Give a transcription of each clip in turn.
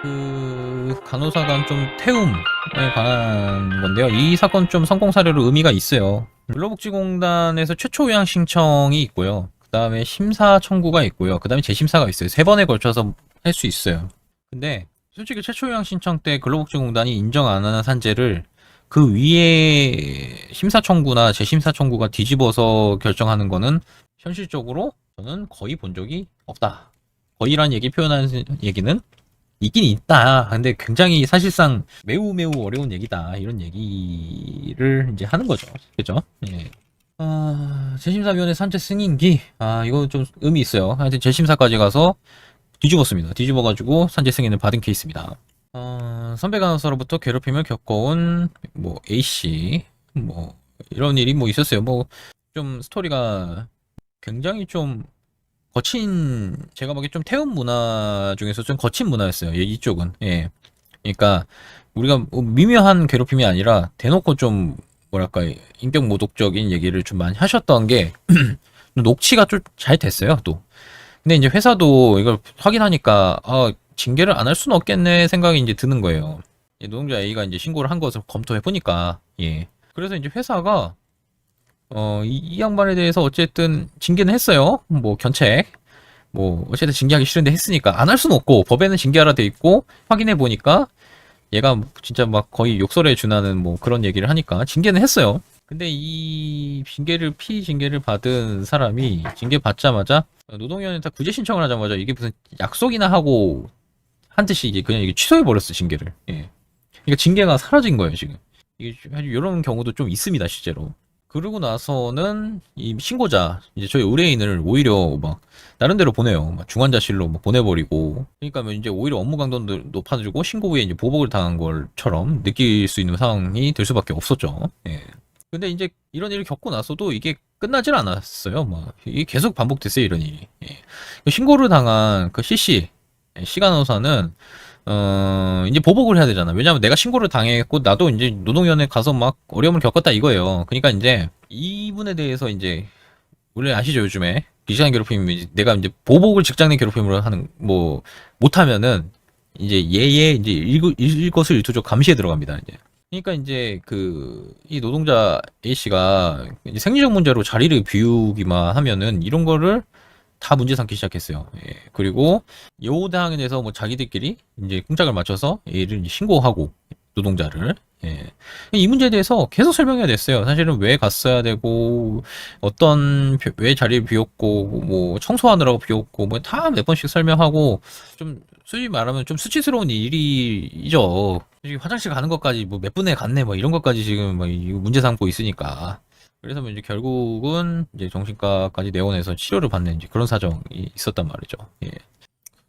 그 간호사관 좀 태움에 관한 건데요. 이 사건 좀 성공 사례로 의미가 있어요. 근로복지공단에서 최초 요양 신청이 있고요. 그 다음에 심사 청구가 있고요. 그 다음에 재심사가 있어요. 세 번에 걸쳐서 할 수 있어요. 근데 솔직히 최초 요양 신청 때 근로복지공단이 인정 안 하는 산재를 그 위에 심사 청구나 재심사 청구가 뒤집어서 결정하는 거는 현실적으로 저는 거의 본 적이 없다. 거의란 얘기 표현하는 얘기는 있긴 있다. 근데 굉장히 사실상 매우 매우 어려운 얘기다. 이런 얘기를 이제 하는 거죠. 그죠? 예. 재심사위원회 산재 승인기. 이거 좀 의미 있어요. 하여튼 재심사까지 가서 뒤집었습니다. 뒤집어가지고 산재 승인을 받은 케이스입니다. 선배 간호사로부터 괴롭힘을 겪어온 뭐 A씨 뭐 이런 일이 뭐 있었어요. 뭐 좀 스토리가 굉장히 좀 거친, 제가 보기에 좀 태움 문화 중에서 좀 거친 문화였어요. 이쪽은. 예. 그러니까 우리가 뭐 미묘한 괴롭힘이 아니라 대놓고 좀 뭐랄까 인격 모독적인 얘기를 좀 많이 하셨던 게 녹취가 좀 잘 됐어요. 또. 근데 이제 회사도 이걸 확인하니까 징계를 안 할 수는 없겠네 생각이 이제 드는 거예요. 노동자 A가 이제 신고를 한 것을 검토해 보니까 예. 그래서 이제 회사가 이 양반에 대해서 어쨌든 징계는 했어요. 뭐 견책. 뭐 어쨌든 징계하기 싫은데 했으니까 안 할 수는 없고 법에는 징계하라 돼 있고 확인해 보니까 얘가 진짜 막 거의 욕설에 준하는 뭐 그런 얘기를 하니까 징계는 했어요. 근데 이 피징계를 받은 사람이 징계 받자마자 노동위원회 다 구제 신청을 하자마자 이게 무슨 약속이나 하고 한 듯이 이게 그냥 이게 취소해 버렸어 징계를. 예. 그러니까 징계가 사라진 거예요 지금. 이게 이런 경우도 좀 있습니다 실제로. 그러고 나서는 이 신고자 이제 저희 의뢰인을 오히려 막 나름대로 보내요. 막 중환자실로 막 보내버리고. 그러니까 뭐 이제 오히려 업무 강도도 높아지고 신고 후에 이제 보복을 당한 것처럼 느낄 수 있는 상황이 될 수밖에 없었죠. 예. 근데 이제 이런 일을 겪고 나서도 이게 끝나질 않았어요. 막 이게 계속 반복됐어요 이런 일이. 예. 그 신고를 당한 그 CC 시간호사는 이제 보복을 해야 되잖아. 왜냐면 내가 신고를 당했고, 나도 이제 노동위원회 가서 막 어려움을 겪었다 이거예요. 그러니까 이제 이분에 대해서 이제, 원래 아시죠, 요즘에. 기시간 괴롭힘이 내가 이제 보복을 직장 내 괴롭힘으로 하는, 뭐, 못하면은, 이제 얘의 이제 일것을 일투족 감시에 들어갑니다, 이제. 그러니까 이제 이 노동자 A씨가 이제 생리적 문제로 자리를 비우기만 하면은 이런 거를 다 문제 삼기 시작했어요. 예. 그리고 요 당에 대해서 뭐 자기들끼리 이제 꿍짝을 맞춰서 A를 신고하고 노동자를 예. 이 문제에 대해서 계속 설명해야 됐어요. 사실은 왜 갔어야 되고 왜 자리를 비웠고 뭐 청소하느라고 비웠고 뭐 다 몇 번씩 설명하고 좀 솔직히 말하면 좀 수치스러운 일이죠. 솔직히 화장실 가는 것까지 뭐 몇 분에 갔네 뭐 이런 것까지 지금 뭐 문제 삼고 있으니까. 그래서 뭐 이제 결국은 이제 정신과까지 내원해서 치료를 받는 이제 그런 사정이 있었단 말이죠. 예.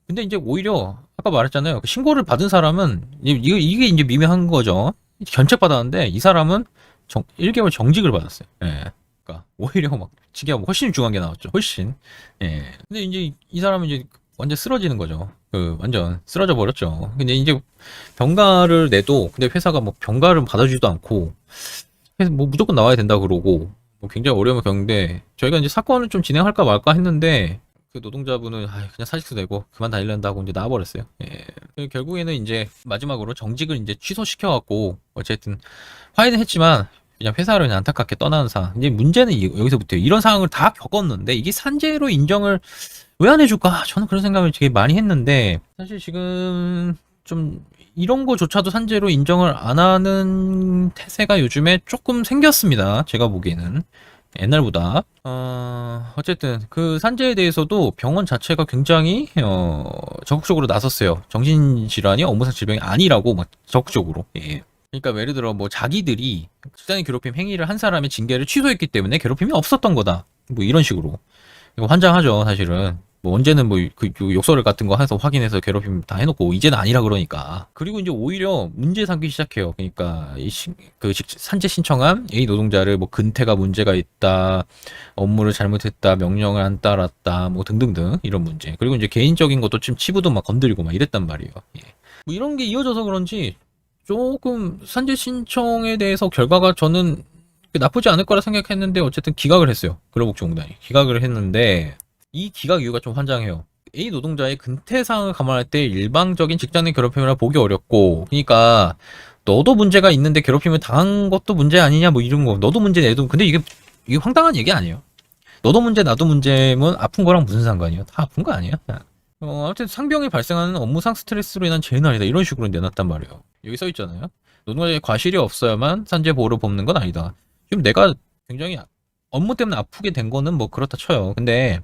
근데 이제 오히려 아까 말했잖아요. 그 신고를 받은 사람은 이게 이제 미묘한 거죠. 견책 받았는데 이 사람은 1개월 정직을 받았어요. 예. 그러니까 오히려 막 징계가 훨씬 중요한 게 나왔죠. 훨씬. 예. 근데 이제 이 사람은 이제 완전 쓰러지는 거죠. 완전 쓰러져 버렸죠. 근데 이제 병가를 내도 근데 회사가 뭐 병가를 받아주지도 않고 그래서 뭐 무조건 나와야 된다 그러고 뭐 굉장히 어려움을 겪는데 저희가 이제 사건을 좀 진행할까 말까 했는데 그 노동자분은 그냥 사직서 내고 그만 다닐란다고 이제 나와버렸어요. 예. 결국에는 이제 마지막으로 정직을 이제 취소시켜갖고 어쨌든 화해는 했지만 그냥 회사를 그냥 안타깝게 떠나는 상황. 이제 문제는 여기서부터 이런 상황을 다 겪었는데 이게 산재로 인정을 왜 안 해줄까? 저는 그런 생각을 되게 많이 했는데 사실 지금 좀 이런 거조차도 산재로 인정을 안 하는 태세가 요즘에 조금 생겼습니다. 제가 보기에는. 옛날보다. 어쨌든 그 산재에 대해서도 병원 자체가 굉장히 적극적으로 나섰어요. 정신질환이 업무상 질병이 아니라고 막 적극적으로. 예. 그러니까 예를 들어 뭐 자기들이 직장인 괴롭힘 행위를 한 사람의 징계를 취소했기 때문에 괴롭힘이 없었던 거다. 뭐 이런 식으로. 이거 환장하죠, 사실은. 뭐 언제는 뭐 그 욕설 같은 거 해서 확인해서 괴롭힘 다 해놓고 이제는 아니라 그러니까. 그리고 이제 오히려 문제 삼기 시작해요. 그러니까 산재 신청한 A 노동자를 뭐 근태가 문제가 있다, 업무를 잘못했다, 명령을 안 따랐다, 뭐 등등등 이런 문제. 그리고 이제 개인적인 것도 좀 치부도 막 건드리고 막 이랬단 말이에요. 예. 뭐 이런 게 이어져서 그런지 조금 산재 신청에 대해서 결과가 저는 나쁘지 않을 거라 생각했는데 어쨌든 기각을 했어요. 근로복지공단이 기각을 했는데 이 기각 이유가 좀 환장해요. A 노동자의 근태 사항을 감안할 때 일방적인 직장 내 괴롭힘이라 보기 어렵고, 그러니까 너도 문제가 있는데 괴롭힘을 당한 것도 문제 아니냐 뭐 이런 거. 너도 문제 내도 근데 이게 황당한 얘기 아니에요. 너도 문제 나도 문제면 아픈 거랑 무슨 상관이에요? 다 아픈 거 아니야? 아무튼 상병이 발생하는 업무상 스트레스로 인한 재난이다 이런 식으로 내놨단 말이에요. 여기 써 있잖아요. 노동자의 과실이 없어야만 산재 보호를 벗는 건 아니다. 지금 내가 굉장히 업무 때문에 아프게 된 거는 뭐 그렇다 쳐요. 근데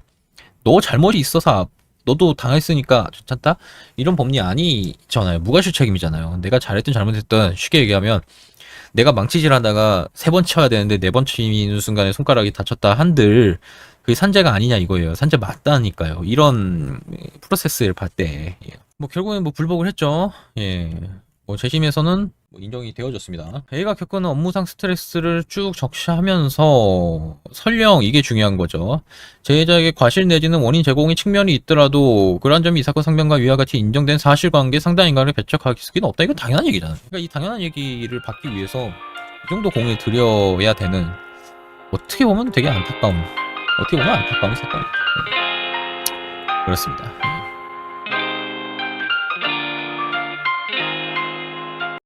너 잘못이 있어서 너도 당했으니까 괜찮다? 이런 법리 아니잖아요. 무과실 책임이잖아요. 내가 잘했든 잘못했든 쉽게 얘기하면 내가 망치질 하다가 3번 쳐야 되는데 4번 치는 순간에 손가락이 다쳤다 한들 그게 산재가 아니냐 이거예요. 산재 맞다니까요. 이런 프로세스를 봤 때. 예. 뭐 결국엔 뭐 불복을 했죠. 예. 뭐 재심에서는 뭐 인정이 되어졌습니다. A가 겪는 업무상 스트레스를 쭉 적시하면서 설령 이게 중요한 거죠. 제자에게 과실 내지는 원인 제공의 측면이 있더라도 그러한 점이 이 사건 상변과 위와 같이 인정된 사실관계에 상당한 인간을 배척할 수는 없다. 이건 당연한 얘기잖아요. 그러니까 이 당연한 얘기를 받기 위해서 이 정도 공을 들여야 되는 어떻게 보면 되게 안타까운 사건입니다. 그렇습니다.